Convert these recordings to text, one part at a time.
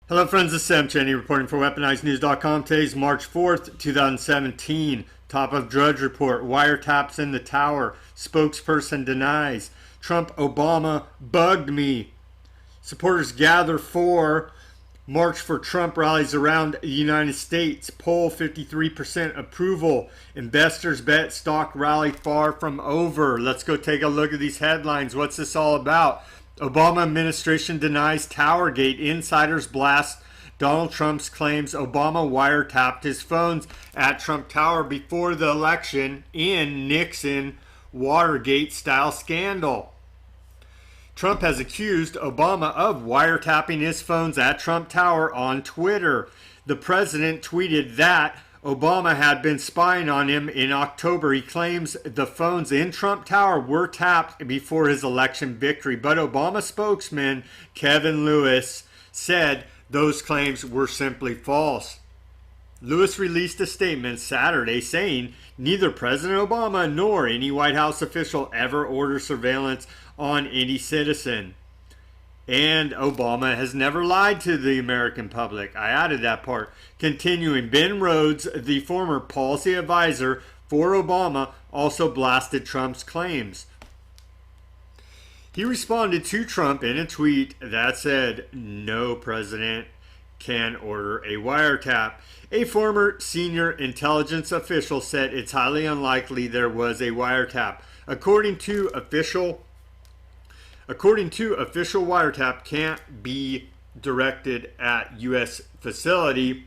Hello friends, this is Sam Cheney reporting for WeaponizedNews.com. Today's March 4th, 2017. Top of Drudge Report. Wiretaps in the tower. Spokesperson denies. Trump Obama bugged me. Supporters gather for March for Trump rallies around the United States. Poll 53% approval. Investors bet stock rally far from over. Let's go take a look at these headlines. What's this all about? Obama administration denies Towergate. Insiders blast Donald Trump's claims Obama wiretapped his phones at Trump Tower before the election in Nixon Watergate style scandal. Trump has accused Obama of wiretapping his phones at Trump Tower on Twitter. The president tweeted that Obama had been spying on him in October. He claims the phones in Trump Tower were tapped before his election victory, but Obama spokesman Kevin Lewis said those claims were simply false. Lewis released a statement Saturday saying neither President Obama nor any White House official ever ordered surveillance on any citizen. And Obama has never lied to the American public. I added that part. Continuing, Ben Rhodes, the former policy advisor for Obama, also blasted Trump's claims. He responded to Trump in a tweet that said, "No president can order a wiretap." A former senior intelligence official said it's highly unlikely there was a wiretap. According to official wiretap can't be directed at U.S. facility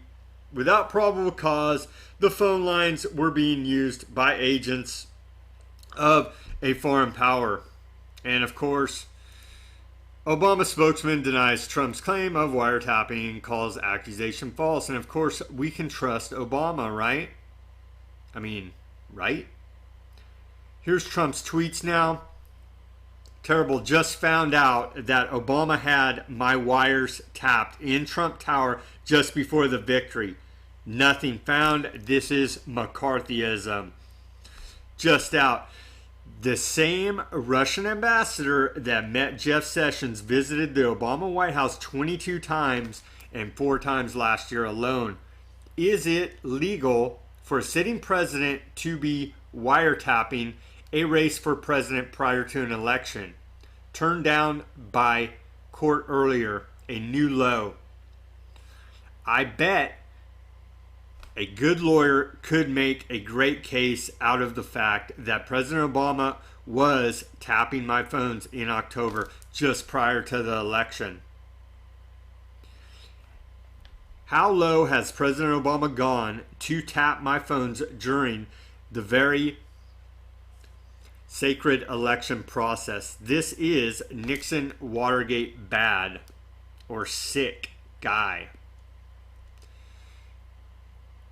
without probable cause. The phone lines were being used by agents of a foreign power. And of course, Obama spokesman denies Trump's claim of wiretapping, calls accusation false. And of course, we can trust Obama, right? Right? Here's Trump's tweets now. Terrible, just found out that Obama had my wires tapped in Trump Tower just before the victory. Nothing found. This is Macarthyism. Just out. The same Russian ambassador that met Jeff Sessions visited the Obama White House 22 times and 4 times last year alone. Is it legal for a sitting president to be wiretapping a race for president prior to an election? Turned down by court earlier, a new low. I bet a good lawyer could make a great case out of the fact that President Obama was tapping my phones in October just prior to the election. How low has President Obama gone to tap my phones during the very sacred election process? This is Nixon Watergate bad or sick guy.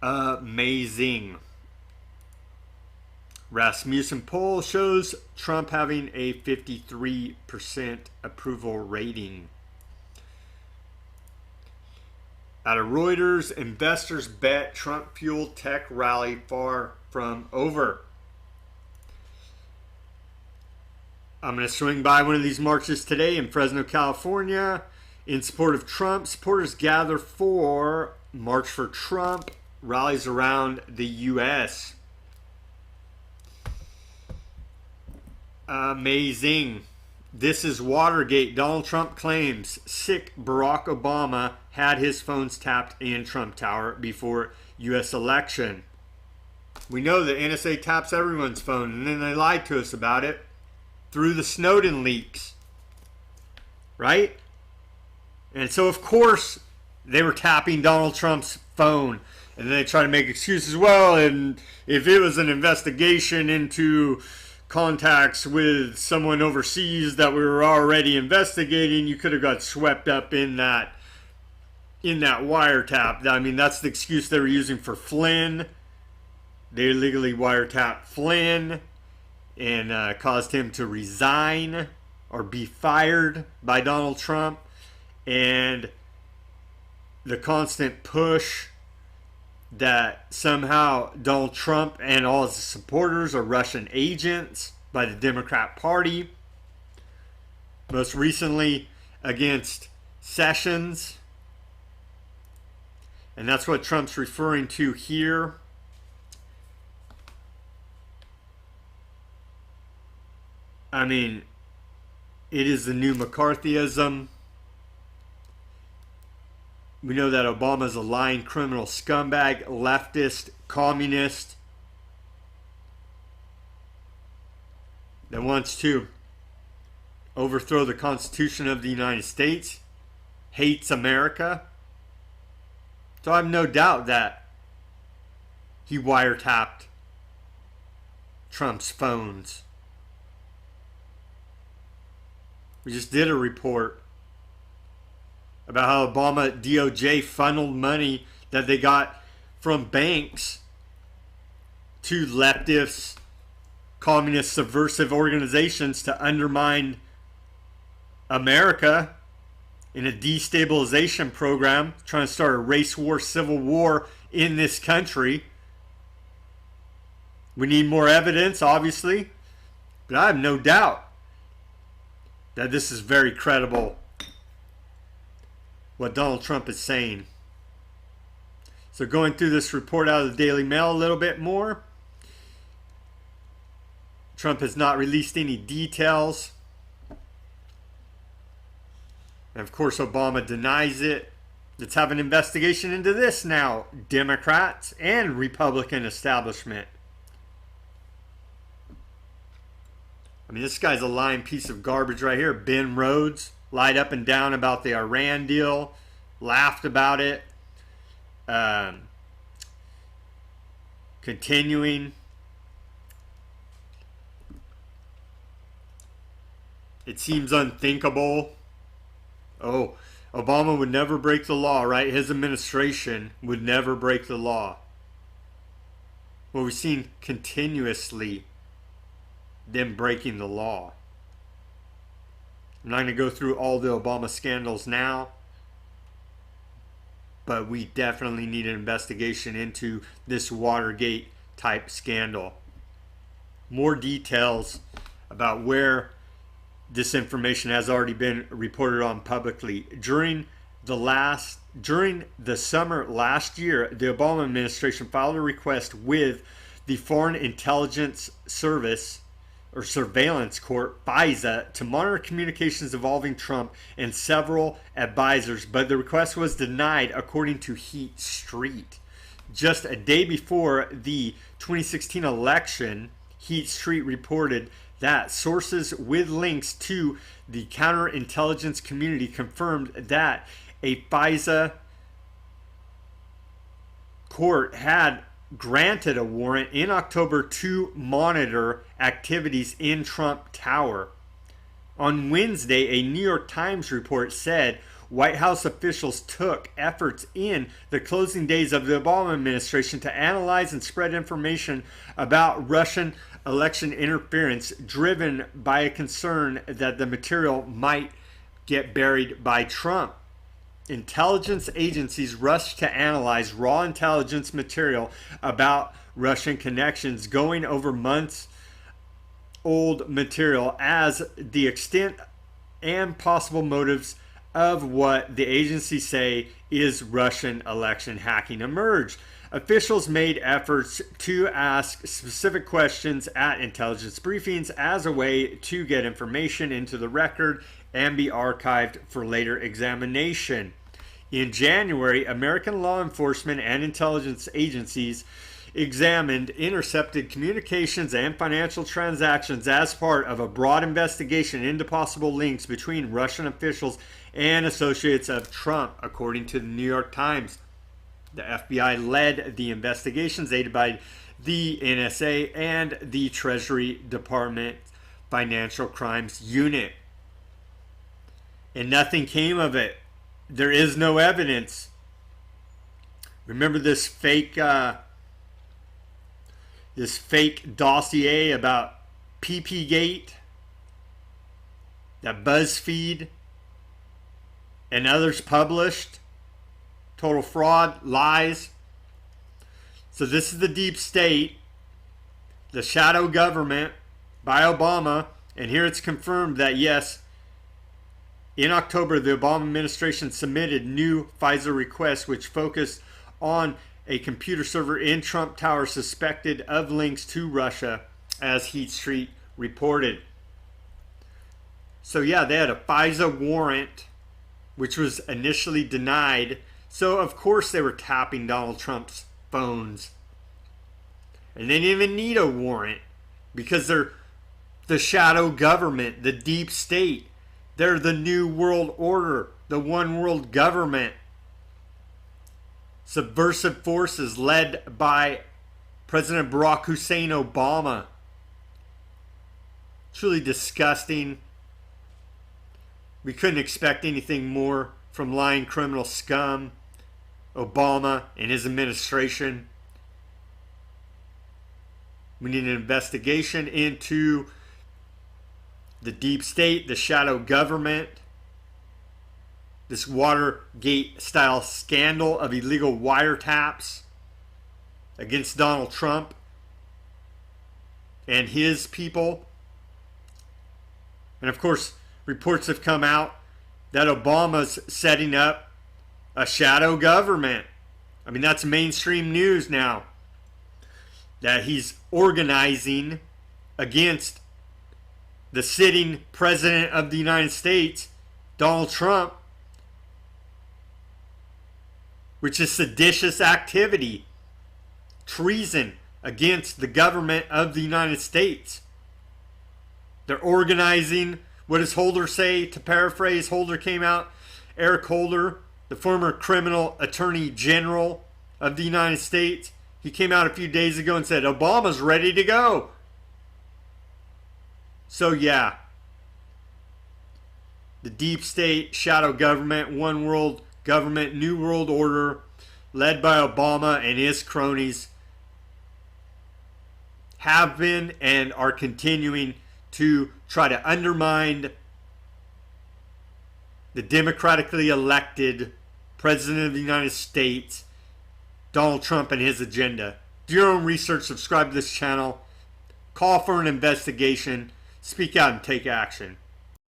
Amazing. Rasmussen poll shows Trump having a 53% approval rating. Out of Reuters, investors bet Trump-fueled tech rally far from over. I'm going to swing by one of these marches today in Fresno, California in support of Trump. Supporters gather for March for Trump rallies around the U.S. Amazing. This is Watergate. Donald Trump claims sick Barack Obama had his phones tapped in Trump Tower before U.S. election. We know that NSA taps everyone's phone, and then they lied to us about it through the Snowden leaks, right? And so, of course, they were tapping Donald Trump's phone. And then they try to make excuses. Well, and if it was an investigation into contacts with someone overseas that we were already investigating, you could have got swept up in that wiretap. I mean, that's the excuse they were using for Flynn. They illegally wiretapped Flynn and caused him to resign or be fired by Donald Trump. And the constant push that somehow Donald Trump and all his supporters are Russian agents by the Democrat Party. Most recently against Sessions And that's what Trump's referring to here. I mean, it is the new Macarthyism. We know that Obama's a lying criminal scumbag, leftist, communist that wants to overthrow the Constitution of the United States, hates America. So I have no doubt that he wiretapped Trump's phones. We just did a report about how Obama DOJ funneled money that they got from banks to leftist, communist, subversive organizations to undermine America in a destabilization program, trying to start a race war, civil war in this country. We need more evidence, obviously, but I have no doubt that this is very credible, what Donald Trump is saying. So going through this report out of the Daily Mail a little bit more, Trump has not released any details. And of course, Obama denies it. Let's have an investigation into this now, Democrats and Republican establishment. I mean, this guy's a lying piece of garbage right here. Ben Rhodes lied up and down about the Iran deal, laughed about it. Continuing. It seems unthinkable. Oh, Obama would never break the law, right? His administration would never break the law. Well, we've seen continuously them breaking the law. I'm not going to go through all the Obama scandals now, but we definitely need an investigation into this Watergate type scandal. More details about where this information has already been reported on publicly. During the summer last year, the Obama administration filed a request with the Foreign Intelligence Service or Surveillance Court, FISA, to monitor communications involving Trump and several advisors, but the request was denied, according to Heat Street. Just a day before the 2016 election, Heat Street reported that sources with links to the counterintelligence community confirmed that a FISA court had granted a warrant in October to monitor activities in Trump Tower. On Wednesday, a New York Times report said White House officials took efforts in the closing days of the Obama administration to analyze and spread information about Russian election interference, driven by a concern that the material might get buried by Trump. Intelligence agencies rushed to analyze raw intelligence material about Russian connections, going over months old material as the extent and possible motives of what the agencies say is Russian election hacking emerged. Officials made efforts to ask specific questions at intelligence briefings as a way to get information into the record and be archived for later examination. In January, American law enforcement and intelligence agencies examined intercepted communications and financial transactions as part of a broad investigation into possible links between Russian officials and associates of Trump, according to the New York Times. The FBI led the investigations, aided by the NSA and the Treasury Department Financial Crimes Unit. And nothing came of it. There is no evidence. Remember this fake dossier about PP-Gate that BuzzFeed and others published? Total fraud, lies. So this is the deep state, the shadow government by Obama, and here it's confirmed that yes, in October, the Obama administration submitted new FISA requests which focused on a computer server in Trump Tower suspected of links to Russia, as Heat Street reported. So yeah, they had a FISA warrant, which was initially denied. So of course they were tapping Donald Trump's phones. And they didn't even need a warrant because they're the shadow government, the deep state. They're the new world order, the one world government. Subversive forces led by President Barack Hussein Obama. Truly disgusting. We couldn't expect anything more from lying criminal scum, Obama and his administration. We need an investigation into the deep state, the shadow government, this Watergate-style scandal of illegal wiretaps against Donald Trump and his people. And of course, reports have come out that Obama's setting up a shadow government. I mean, that's mainstream news now. That he's organizing against the sitting president of the United States, Donald Trump, which is seditious activity, treason against the government of the United States. They're organizing, what does Holder say? To paraphrase, Holder came out, Eric Holder, the former criminal attorney general of the United States, he came out a few days ago and said, Obama's ready to go. So yeah, the deep state, shadow government, one world government, new world order, led by Obama and his cronies, have been and are continuing to try to undermine the democratically elected President of the United States, Donald Trump, and his agenda. Do your own research, subscribe to this channel, call for an investigation, speak out and take action.